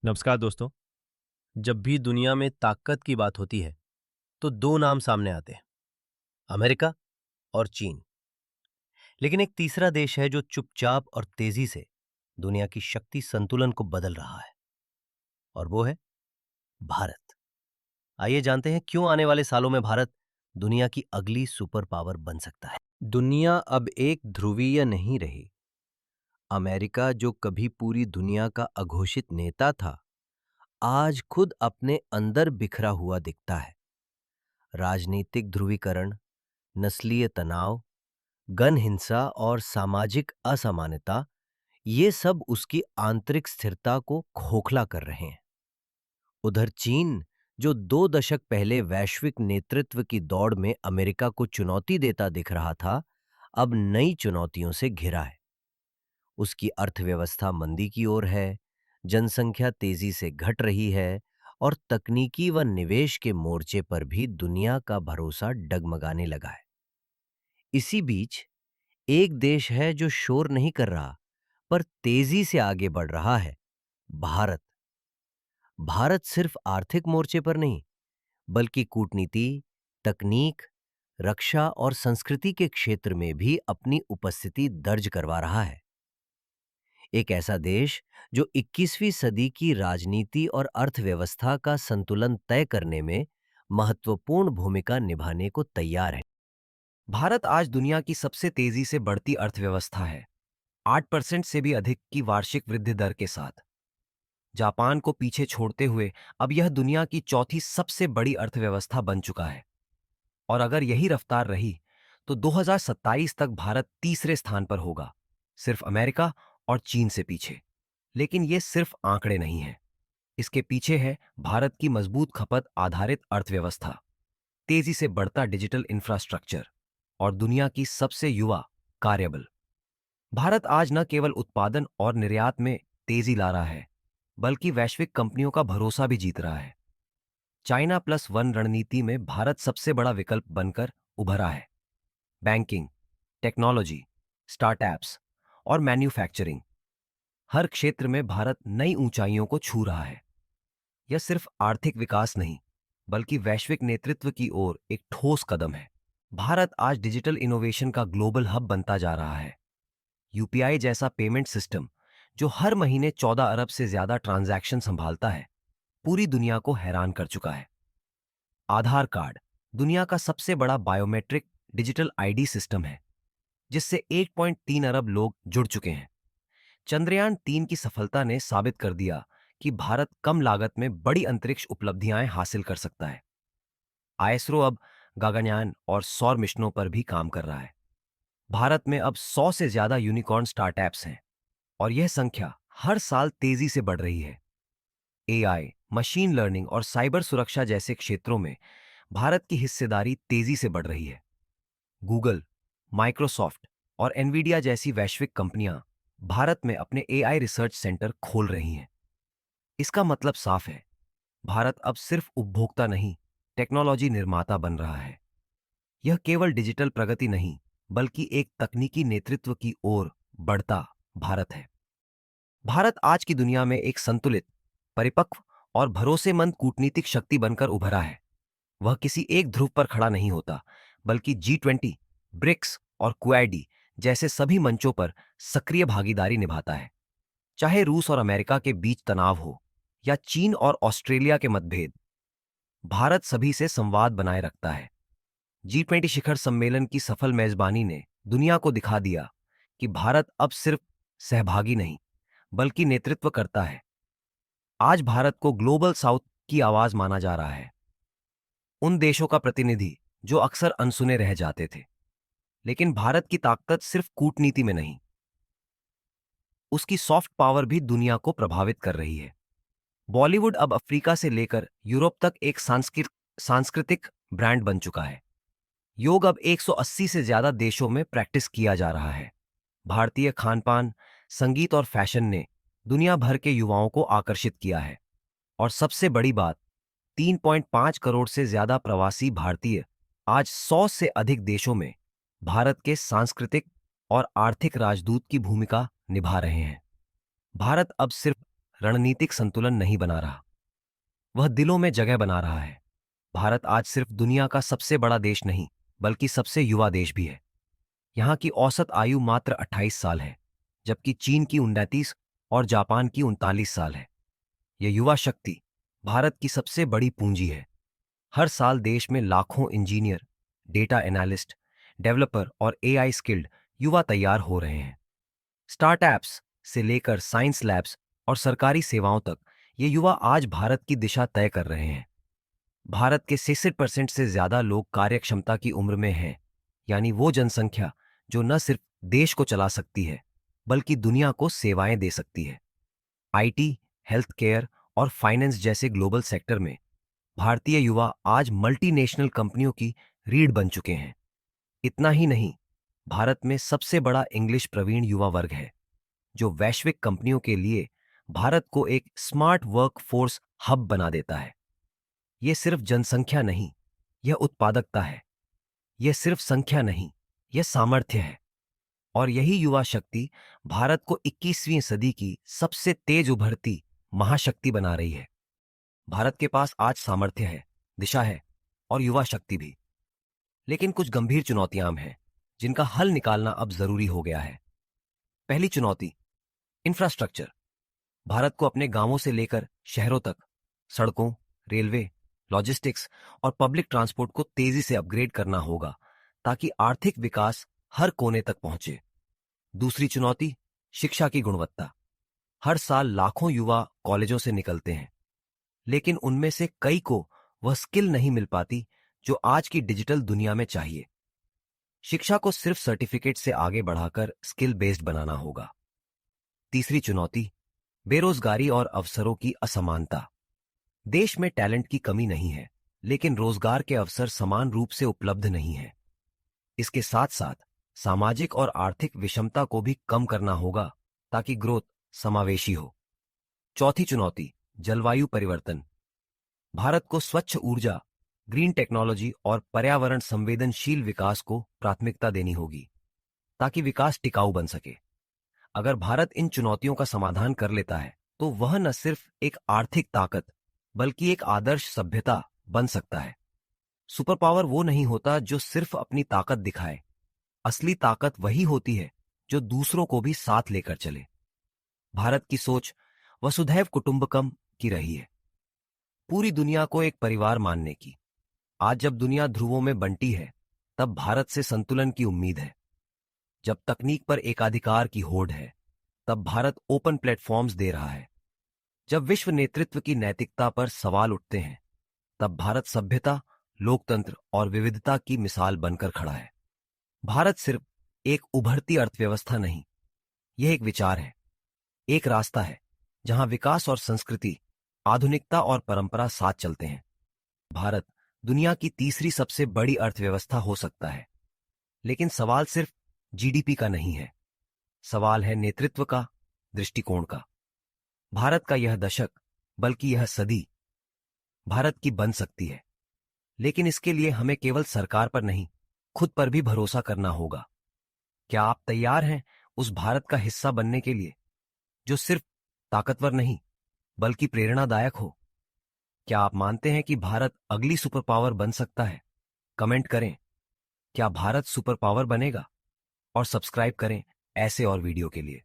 नमस्कार दोस्तों। जब भी दुनिया में ताकत की बात होती है तो दो नाम सामने आते हैं, अमेरिका और चीन। लेकिन एक तीसरा देश है जो चुपचाप और तेजी से दुनिया की शक्ति संतुलन को बदल रहा है, और वो है भारत। आइए जानते हैं क्यों आने वाले सालों में भारत दुनिया की अगली सुपर पावर बन सकता है। दुनिया अब एक ध्रुवीय नहीं रही। अमेरिका जो कभी पूरी दुनिया का अघोषित नेता था, आज खुद अपने अंदर बिखरा हुआ दिखता है। राजनीतिक ध्रुवीकरण, नस्लीय तनाव, गन हिंसा और सामाजिक असमानता, ये सब उसकी आंतरिक स्थिरता को खोखला कर रहे हैं। उधर चीन, जो 2 दशक पहले वैश्विक नेतृत्व की दौड़ में अमेरिका को चुनौती देता दिख रहा था, अब नई चुनौतियों से घिरा है। उसकी अर्थव्यवस्था मंदी की ओर है, जनसंख्या तेजी से घट रही है और तकनीकी व निवेश के मोर्चे पर भी दुनिया का भरोसा डगमगाने लगा है। इसी बीच एक देश है जो शोर नहीं कर रहा, पर तेजी से आगे बढ़ रहा है, भारत। भारत सिर्फ आर्थिक मोर्चे पर नहीं, बल्कि कूटनीति, तकनीक, रक्षा और संस्कृति के क्षेत्र में भी अपनी उपस्थिति दर्ज करवा रहा है। एक ऐसा देश जो 21वीं सदी की राजनीति और अर्थव्यवस्था का संतुलन तय करने में महत्वपूर्ण भूमिका निभाने को तैयार है। भारत आज दुनिया की सबसे तेजी से बढ़ती अर्थव्यवस्था है, 8% से भी अधिक की वार्षिक वृद्धि दर के साथ। जापान को पीछे छोड़ते हुए अब यह दुनिया की चौथी सबसे बड़ी अर्थव्यवस्था बन चुका है। और अगर यही रफ्तार रही, तो 2027 तक भारत तीसरे स्थान पर होगा, सिर्फ अमेरिका और चीन से पीछे। लेकिन ये सिर्फ आंकड़े नहीं हैं। इसके पीछे है भारत की मजबूत खपत आधारित अर्थव्यवस्था, तेजी से बढ़ता डिजिटल इंफ्रास्ट्रक्चर और दुनिया की सबसे युवा कार्यबल। भारत आज न केवल उत्पादन और निर्यात में तेजी ला रहा है, बल्कि वैश्विक कंपनियों का भरोसा भी जीत रहा है। चाइना प्लस वन रणनीति में भारत सबसे बड़ा विकल्प बनकर उभरा है। बैंकिंग, टेक्नोलॉजी, स्टार्टअप्स और मैन्युफैक्चरिंग, हर क्षेत्र में भारत नई ऊंचाइयों को छू रहा है। यह सिर्फ आर्थिक विकास नहीं, बल्कि वैश्विक नेतृत्व की ओर एक ठोस कदम है। भारत आज डिजिटल इनोवेशन का ग्लोबल हब बनता जा रहा है। यूपीआई जैसा पेमेंट सिस्टम, जो हर महीने 14 अरब से ज्यादा ट्रांजैक्शन संभालता है, पूरी दुनिया को हैरान कर चुका है। आधार कार्ड, दुनिया का सबसे बड़ा बायोमेट्रिक डिजिटल आईडी सिस्टम है, जिससे 1.3 अरब लोग जुड़ चुके हैं। चंद्रयान 3 की सफलता ने साबित कर दिया कि भारत कम लागत में बड़ी अंतरिक्ष उपलब्धियां हासिल कर सकता है। आईएसआरओ अब गगनयान और सौर मिशनों पर भी काम कर रहा है। भारत में अब 100 से ज्यादा यूनिकॉर्न स्टार्टअप्स हैं, और यह संख्या हर साल तेजी से बढ़ रही है। एआई, मशीन लर्निंग और साइबर सुरक्षा जैसे क्षेत्रों में भारत की हिस्सेदारी तेजी से बढ़ रही है। गूगल, माइक्रोसॉफ्ट और एनवीडिया जैसी वैश्विक कंपनियां भारत में अपने एआई रिसर्च सेंटर खोल रही हैं। इसका मतलब साफ है, भारत अब सिर्फ उपभोक्ता नहीं, टेक्नोलॉजी निर्माता बन रहा है। यह केवल डिजिटल प्रगति नहीं, बल्कि एक तकनीकी नेतृत्व की ओर बढ़ता भारत है। भारत आज की दुनिया में एक संतुलित, परिपक्व और भरोसेमंद कूटनीतिक शक्ति बनकर उभरा है। वह किसी एक ध्रुव पर खड़ा नहीं होता, बल्कि G20, ब्रिक्स और क्वाडी जैसे सभी मंचों पर सक्रिय भागीदारी निभाता है। चाहे रूस और अमेरिका के बीच तनाव हो या चीन और ऑस्ट्रेलिया के मतभेद, भारत सभी से संवाद बनाए रखता है। G20 शिखर सम्मेलन की सफल मेजबानी ने दुनिया को दिखा दिया कि भारत अब सिर्फ सहभागी नहीं, बल्कि नेतृत्व करता है। आज भारत को ग्लोबल साउथ की आवाज माना जा रहा है, उन देशों का प्रतिनिधि जो अक्सर अनसुने रह जाते थे। लेकिन भारत की ताकत सिर्फ कूटनीति में नहीं, उसकी सॉफ्ट पावर भी दुनिया को प्रभावित कर रही है। बॉलीवुड अब अफ्रीका से लेकर यूरोप तक एक सांस्कृतिक ब्रांड बन चुका है। योग अब 180 से ज्यादा देशों में प्रैक्टिस किया जा रहा है। भारतीय खानपान, संगीत और फैशन ने दुनिया भर के युवाओं को आकर्षित किया है। और सबसे बड़ी बात, 3.5 करोड़ से ज्यादा प्रवासी भारतीय आज 100 से अधिक देशों में भारत के सांस्कृतिक और आर्थिक राजदूत की भूमिका निभा रहे हैं। भारत अब सिर्फ रणनीतिक संतुलन नहीं बना रहा, वह दिलों में जगह बना रहा है। भारत आज सिर्फ दुनिया का सबसे बड़ा देश नहीं, बल्कि सबसे युवा देश भी है। यहाँ की औसत आयु मात्र 28 साल है, जबकि चीन की 29 और जापान की 39 साल है। यह युवा शक्ति भारत की सबसे बड़ी पूंजी है। हर साल देश में लाखों इंजीनियर, डेटा एनालिस्ट, डेवलपर और एआई स्किल्ड युवा तैयार हो रहे हैं। स्टार्टअप्स से लेकर साइंस लैब्स और सरकारी सेवाओं तक ये युवा आज भारत की दिशा तय कर रहे हैं। भारत के 66% से ज्यादा लोग कार्यक्षमता की उम्र में हैं, यानी वो जनसंख्या जो न सिर्फ देश को चला सकती है, बल्कि दुनिया को सेवाएं दे सकती है। आईटी, हेल्थ केयर और फाइनेंस जैसे ग्लोबल सेक्टर में भारतीय युवा आज मल्टीनेशनल कंपनियों की रीढ़ बन चुके हैं। इतना ही नहीं, भारत में सबसे बड़ा इंग्लिश प्रवीण युवा वर्ग है, जो वैश्विक कंपनियों के लिए भारत को एक स्मार्ट वर्क फोर्स हब बना देता है। यह सिर्फ जनसंख्या नहीं, यह उत्पादकता है। यह सिर्फ संख्या नहीं, यह सामर्थ्य है। और यही युवा शक्ति भारत को 21वीं सदी की सबसे तेज उभरती महाशक्ति बना रही है। भारत के पास आज सामर्थ्य है, दिशा है और युवा शक्ति भी। लेकिन कुछ गंभीर चुनौतियां हैं, जिनका हल निकालना अब जरूरी हो गया है। पहली चुनौती, इंफ्रास्ट्रक्चर। भारत को अपने गांवों से लेकर शहरों तक सड़कों, रेलवे, लॉजिस्टिक्स और पब्लिक ट्रांसपोर्ट को तेजी से अपग्रेड करना होगा, ताकि आर्थिक विकास हर कोने तक पहुंचे। दूसरी चुनौती, शिक्षा की गुणवत्ता। हर साल लाखों युवा कॉलेजों से निकलते हैं, लेकिन उनमें से कई को वह स्किल नहीं मिल पाती जो आज की डिजिटल दुनिया में चाहिए। शिक्षा को सिर्फ सर्टिफिकेट से आगे बढ़ाकर स्किल बेस्ड बनाना होगा। तीसरी चुनौती, बेरोजगारी और अवसरों की असमानता। देश में टैलेंट की कमी नहीं है, लेकिन रोजगार के अवसर समान रूप से उपलब्ध नहीं है। इसके साथ साथ सामाजिक और आर्थिक विषमता को भी कम करना होगा, ताकि ग्रोथ समावेशी हो। चौथी चुनौती, जलवायु परिवर्तन। भारत को स्वच्छ ऊर्जा, ग्रीन टेक्नोलॉजी और पर्यावरण संवेदनशील विकास को प्राथमिकता देनी होगी, ताकि विकास टिकाऊ बन सके। अगर भारत इन चुनौतियों का समाधान कर लेता है, तो वह न सिर्फ एक आर्थिक ताकत, बल्कि एक आदर्श सभ्यता बन सकता है। सुपर पावर वो नहीं होता जो सिर्फ अपनी ताकत दिखाए। असली ताकत वही होती है जो दूसरों को भी साथ लेकर चले। भारत की सोच वसुधैव कुटुंबकम की रही है, पूरी दुनिया को एक परिवार मानने की। आज जब दुनिया ध्रुवों में बंटी है, तब भारत से संतुलन की उम्मीद है। जब तकनीक पर एकाधिकार की होड़ है, तब भारत ओपन प्लेटफॉर्म्स दे रहा है। जब विश्व नेतृत्व की नैतिकता पर सवाल उठते हैं, तब भारत सभ्यता, लोकतंत्र और विविधता की मिसाल बनकर खड़ा है। भारत सिर्फ एक उभरती अर्थव्यवस्था नहीं, यह एक विचार है, एक रास्ता है जहां विकास और संस्कृति, आधुनिकता और परंपरा साथ चलते हैं। भारत दुनिया की तीसरी सबसे बड़ी अर्थव्यवस्था हो सकता है, लेकिन सवाल सिर्फ जीडीपी का नहीं है, सवाल है नेतृत्व का, दृष्टिकोण का। भारत का यह दशक, बल्कि यह सदी भारत की बन सकती है, लेकिन इसके लिए हमें केवल सरकार पर नहीं, खुद पर भी भरोसा करना होगा। क्या आप तैयार हैं उस भारत का हिस्सा बनने के लिए, जो सिर्फ ताकतवर नहीं, बल्कि प्रेरणादायक हो? क्या आप मानते हैं कि भारत अगली सुपर पावर बन सकता है? कमेंट करें, क्या भारत सुपर पावर बनेगा? और सब्सक्राइब करें ऐसे और वीडियो के लिए।